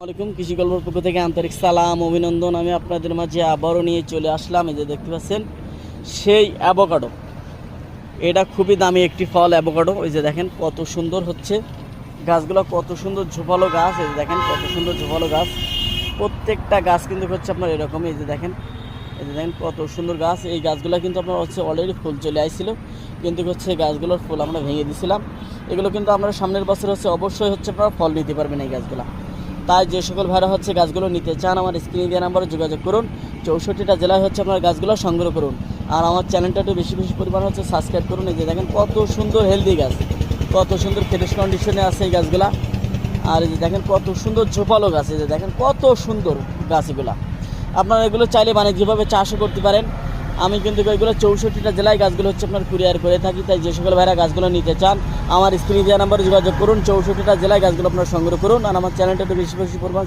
আসসালামাইকুম কৃষি গল্পের পক্ষ থেকে আন্তরিক সালাম অভিনন্দন। আমি আপনাদের মাঝে আবারও নিয়ে চলে আসলাম। এই যে দেখতে পাচ্ছেন সেই অ্যাভোকাডো, এটা খুবই দামি একটি ফল অ্যাভোকাডো। ওই যে দেখেন কত সুন্দর হচ্ছে গাছগুলো, কত সুন্দর ঝোপালো গাছ। এই যে দেখেন কত সুন্দর ঝোপালো গাছ, প্রত্যেকটা গাছ কিন্তু হচ্ছে আপনার এরকম। এই যে দেখেন কত সুন্দর গাছ। এই গাছগুলো কিন্তু আপনার হচ্ছে অলরেডি ফুল চলে আসছিল, কিন্তু হচ্ছে গাছগুলোর ফুল আমরা ভেঙে দিয়েছিলাম। এগুলো কিন্তু আমরা সামনের বছর হচ্ছে অবশ্যই হচ্ছে আপনারা ফল নিতে পারবেন এই গাছগুলো। তাই যে সকল ভাইরা হচ্ছে গাছগুলো নিতে চান আমার স্ক্রিনে দেওয়া নাম্বারে যোগাযোগ করুন। 64টা জেলায় হচ্ছে আপনার গাছগুলো সংগ্রহ করুন, আর আমার চ্যানেলটা একটু বেশি বেশি পরিমাণ হচ্ছে সাবস্ক্রাইব করুন। এই যে দেখেন কত সুন্দর হেলদি গাছ, কত সুন্দর ফ্রেশ কন্ডিশনে আছে এই গাছগুলা। আর এই যে দেখেন কত সুন্দর ঝোপালো গাছ, এই যে দেখেন কত সুন্দর গাছ এগুলা। আপনারা এগুলো চাইলে বাণিজ্যিকভাবে চাষও করতে পারেন। আমি কিন্তু এগুলো 64টা জেলায় গাছগুলো হচ্ছে আপনার কুরিয়ার করে থাকি। তাই যে সকল ভাইরা গাছগুলো নিতে চান আমার স্ক্রিনে দেওয়া নাম্বারে যোগাযোগ করুন। 64টা জেলায় গাছগুলো আপনারা সংগ্রহ করুন, আর আমার চ্যানেলটা একটু বেশি বেশি পরিমাণ